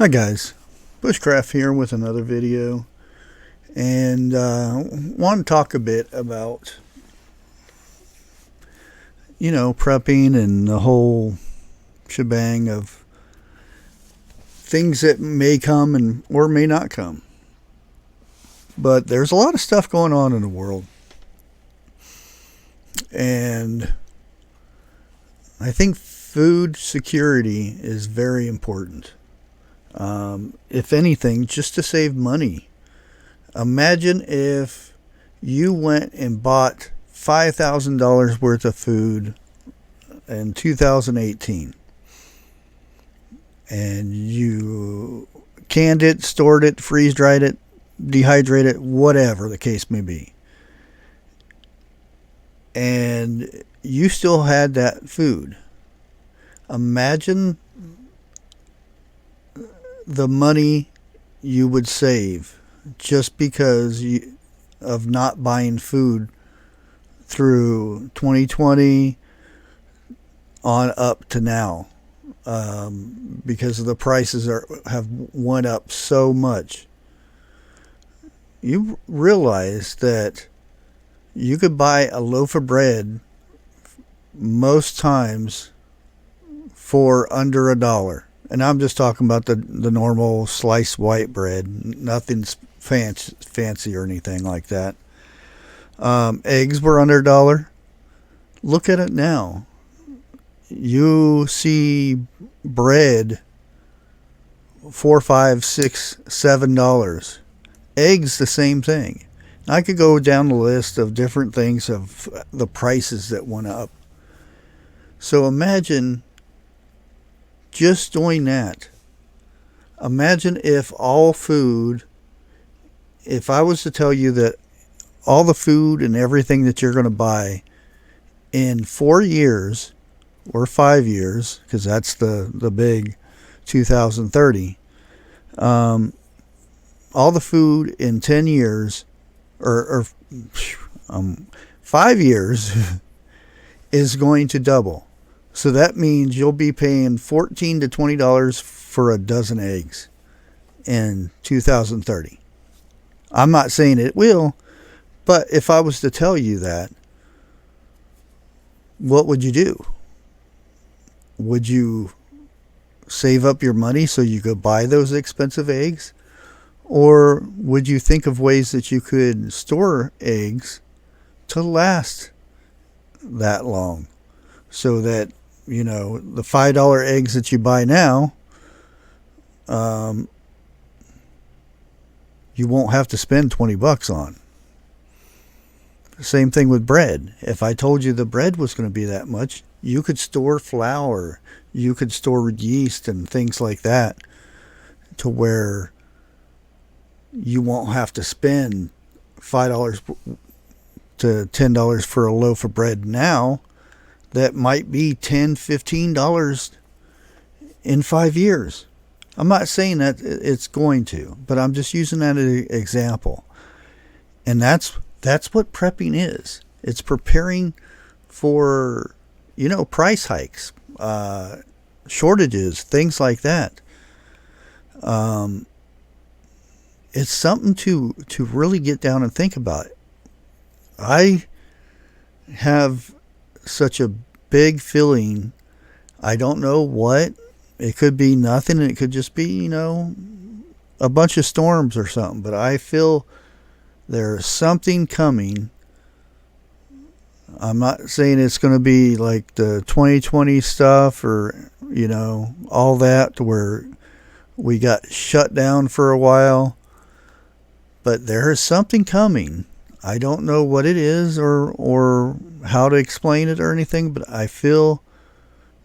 Hi guys, Bushcraft here with another video, and want to talk a bit about prepping and the whole shebang of things that may come and or may not come. But there's a lot of stuff going on in the world, and I think food security is very important. If anything, just to save money. Imagine if you went and bought $5,000 worth of food in 2018 and you canned it, stored it, freeze dried it, dehydrated it, whatever the case may be. And you still had that food. Imagine the money you would save just because of not buying food through 2020 on up to now, because of the prices have went up so much. You realize that you could buy a loaf of bread most times for under $1. And I'm just talking about the normal sliced white bread. Nothing's fancy or anything like that. Eggs were under $1. Look at it now. You see bread $4, $5, $6, $7. Eggs the same thing. I could go down the list of different things of the prices that went up. So imagine just doing that. Imagine if if I was to tell you that all the food and everything that you're going to buy in 4 years or 5 years, because that's the big 2030, all the food in 10 years or 5 years is going to double. So that means you'll be paying $14 to $20 for a dozen eggs in 2030. I'm not saying it will, but if I was to tell you that, what would you do? Would you save up your money so you could buy those expensive eggs? Or would you think of ways that you could store eggs to last that long, so that the $5 eggs that you buy now, you won't have to spend $20 on. Same thing with bread. If I told you the bread was going to be that much, you could store flour, you could store yeast and things like that, to where you won't have to spend $5 to $10 for a loaf of bread now. That might be $10, $15 in 5 years. I'm not saying that it's going to, but I'm just using that as an example. And that's what prepping is. It's preparing for, price hikes, shortages, things like that. It's something to really get down and think about. I have such a big feeling. I don't know what. It could be nothing. It could just be, a bunch of storms or something. But I feel there's something coming. I'm not saying it's going to be like the 2020 stuff or, all that, to where we got shut down for a while. But there is something coming. I don't know what it is or how to explain it or anything, but I feel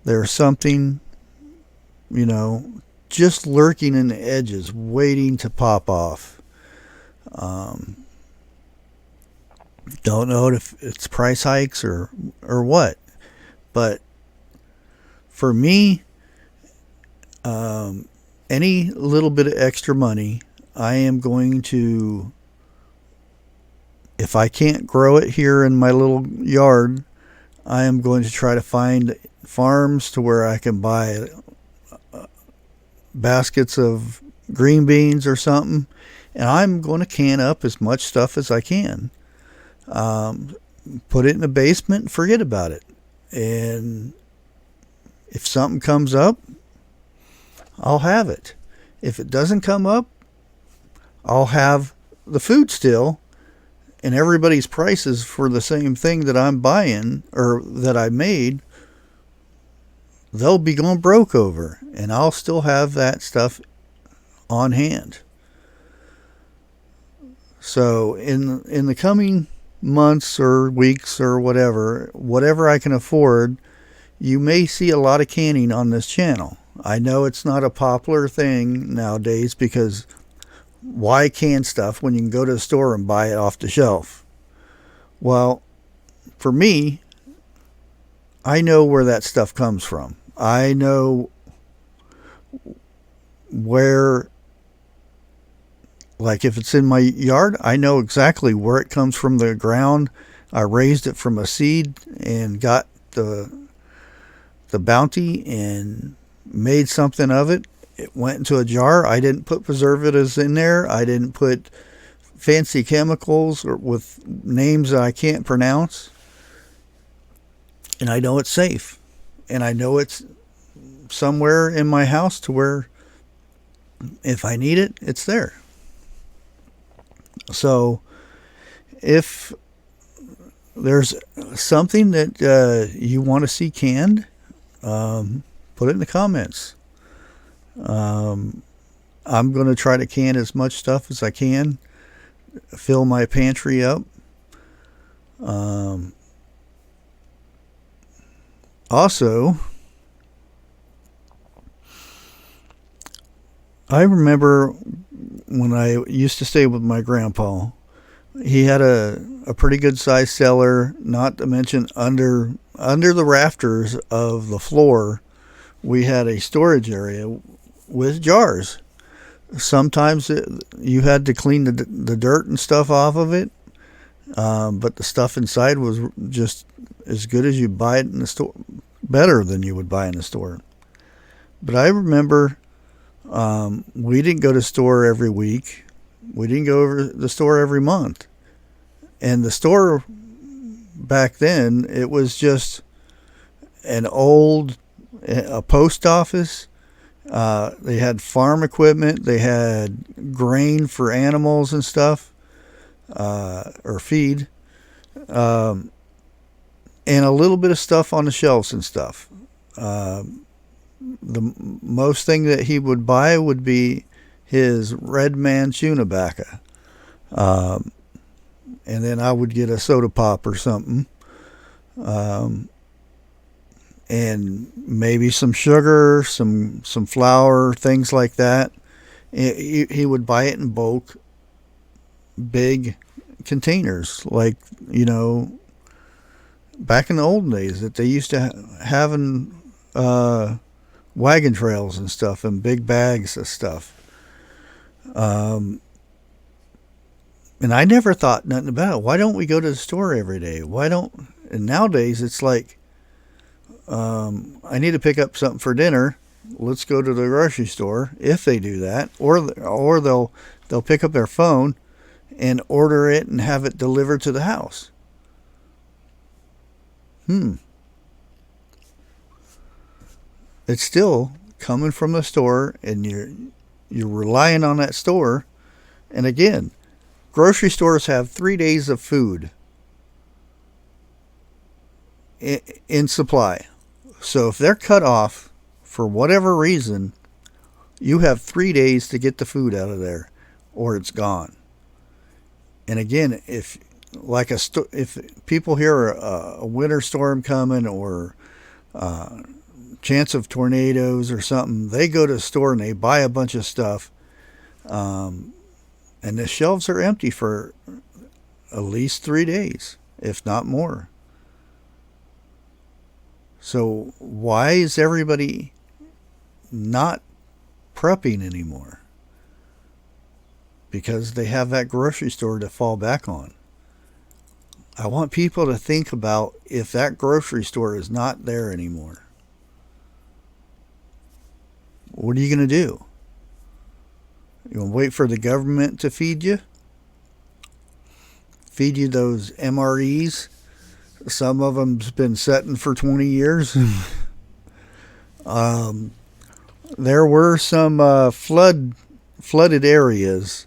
there's something, just lurking in the edges, waiting to pop off. Don't know if it's price hikes or what, but for me, any little bit of extra money, I am going to, if I can't grow it here in my little yard, I am going to try to find farms to where I can buy baskets of green beans or something, and I'm going to can up as much stuff as I can. Put it in the basement and forget about it. And if something comes up, I'll have it. If it doesn't come up, I'll have the food still, and everybody's prices for the same thing that I'm buying or that I made, they'll be going broke over, and I'll still have that stuff on hand. So in the coming months or weeks or whatever I can afford, you may see a lot of canning on this channel. I know it's not a popular thing nowadays, because why can stuff when you can go to the store and buy it off the shelf? Well, for me, I know where that stuff comes from. I know where, like if it's in my yard, I know exactly where it comes from the ground. I raised it from a seed and got the bounty and made something of it. It went into a jar. I didn't put preservatives in there. I didn't put fancy chemicals or with names that I can't pronounce. And I know it's safe. And I know it's somewhere in my house to where if I need it, it's there. So if there's something that you want to see canned, put it in the comments. I'm going to try to can as much stuff as I can, fill my pantry up. Also, I remember when I used to stay with my grandpa, he had a pretty good sized cellar, not to mention under the rafters of the floor, we had a storage area with jars. Sometimes you had to clean the dirt and stuff off of it, but the stuff inside was just as good as you buy it in the store, better than you would buy in the store. But I remember we didn't go to the store every week. We didn't go over the store every month. And the store back then, it was just a post office. They had farm equipment. They had grain for animals and stuff, or feed, and a little bit of stuff on the shelves and stuff. The most thing that he would buy would be his Red Man chewing tobacco. And then I would get a soda pop or something. And maybe some sugar, some flour, things like that. He would buy it in bulk, big containers, like, back in the old days that they used to have in wagon trails and stuff, and big bags of stuff. And I never thought nothing about it. Why don't we go to the store every day? And nowadays it's like, I need to pick up something for dinner. Let's go to the grocery store, if they do that, or they'll pick up their phone and order it and have it delivered to the house. It's still coming from the store, and you're relying on that store. And again, grocery stores have 3 days of food in supply. So if they're cut off for whatever reason, you have 3 days to get the food out of there, or it's gone. And again, if people hear a winter storm coming, or chance of tornadoes or something, they go to the store and they buy a bunch of stuff, and the shelves are empty for at least 3 days, if not more. So why is everybody not prepping anymore? Because they have that grocery store to fall back on. I want people to think about if that grocery store is not there anymore. what are you going to do? You going to wait for the government to feed you? Feed you those MREs? Some of them's been setting for 20 years. There were some flooded areas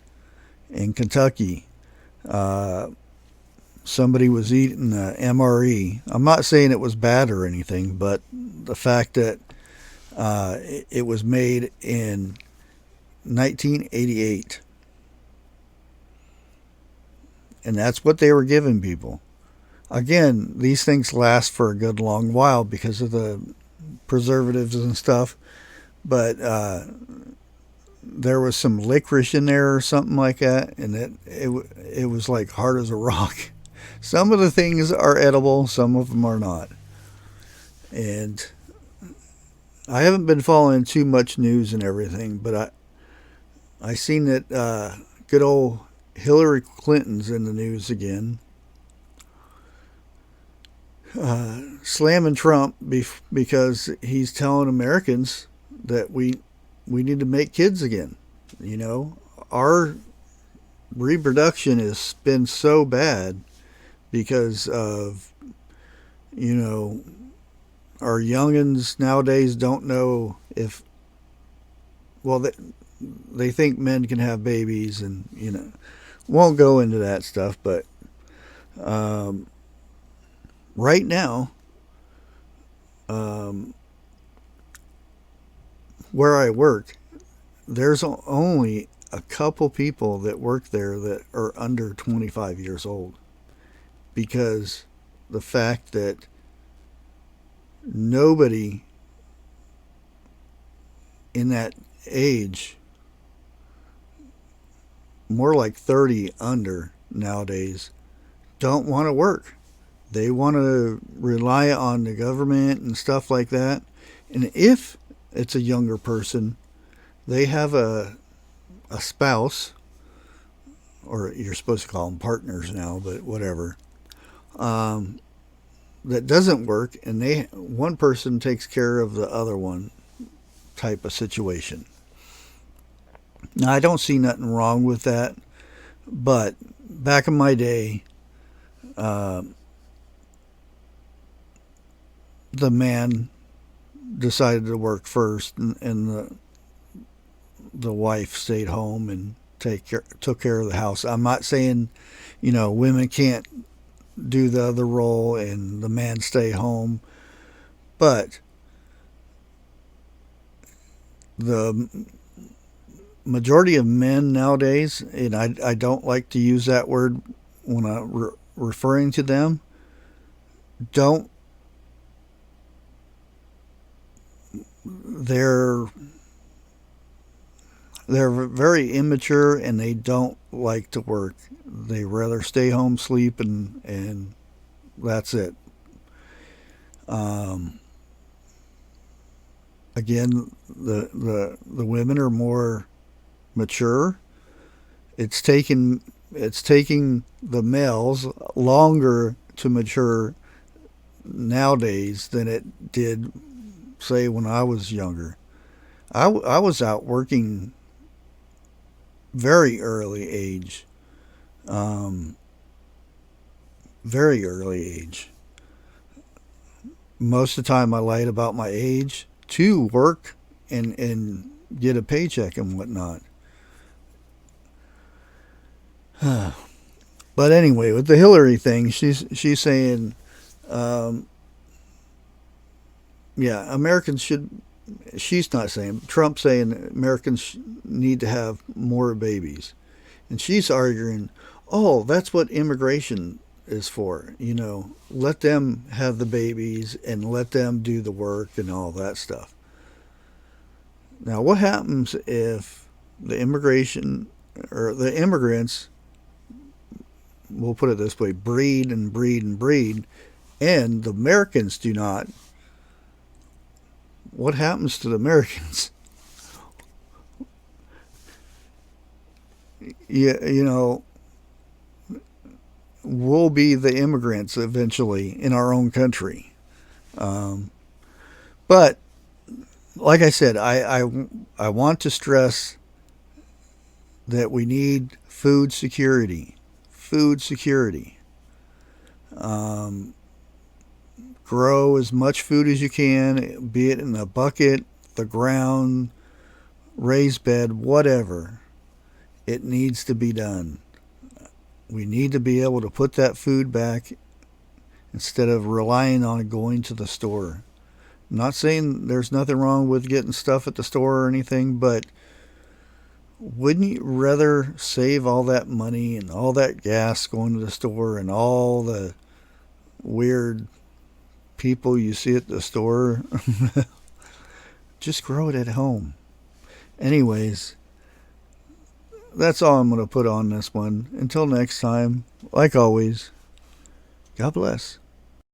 in Kentucky. Somebody was eating MRE. I'm not saying it was bad or anything, but the fact that it was made in 1988. And that's what they were giving people. Again, these things last for a good long while because of the preservatives and stuff. But there was some licorice in there or something like that, and it was like hard as a rock. Some of the things are edible, some of them are not. And I haven't been following too much news and everything, but I seen that good old Hillary Clinton's in the news again, slamming Trump because he's telling Americans that we need to make kids again. You know, our reproduction has been so bad because of, you know, our youngins nowadays don't know if, well, they think men can have babies, and, you know, won't go into that stuff, but right now, where I work, there's only a couple people that work there that are under 25 years old, because the fact that nobody in that age, more like 30 under nowadays, don't want to work. They want to rely on the government and stuff like that. And if it's a younger person, they have a spouse, or you're supposed to call them partners now, but whatever, that doesn't work, and one person takes care of the other one, type of situation. Now, I don't see nothing wrong with that, but back in my day, the man decided to work first, and the wife stayed home and took care of the house. I'm not saying, you know, women can't do the other role and the man stay home, but the majority of men nowadays, and I don't like to use that word when I'm referring to them, they're very immature, and they don't like to work. They rather stay home, sleep, and that's it. Again, the women are more mature. It's taking the males longer to mature nowadays than it did, say, when I was younger. I was out working very early age. Very early age. Most of the time I lied about my age to work and get a paycheck and whatnot. But anyway, with the Hillary thing, she's saying, yeah, Americans should. She's not saying. Trump's saying Americans need to have more babies, and she's arguing, oh, that's what immigration is for. You know, let them have the babies and let them do the work and all that stuff. Now, what happens if the immigration or the immigrants, we'll put it this way, breed and breed and breed, and the Americans do not? What happens to the Americans? You know, we'll be the immigrants eventually in our own country. But like I said, I want to stress that we need food security. Food security. Um, Grow as much food as you can, be it in a bucket, the ground, raised bed, whatever. It needs to be done. We need to be able to put that food back instead of relying on going to the store. I'm not saying there's nothing wrong with getting stuff at the store or anything, but wouldn't you rather save all that money and all that gas going to the store and all the weird people you see at the store? Just grow it at home. Anyways, that's all I'm going to put on this one. Until next time, like always, God bless.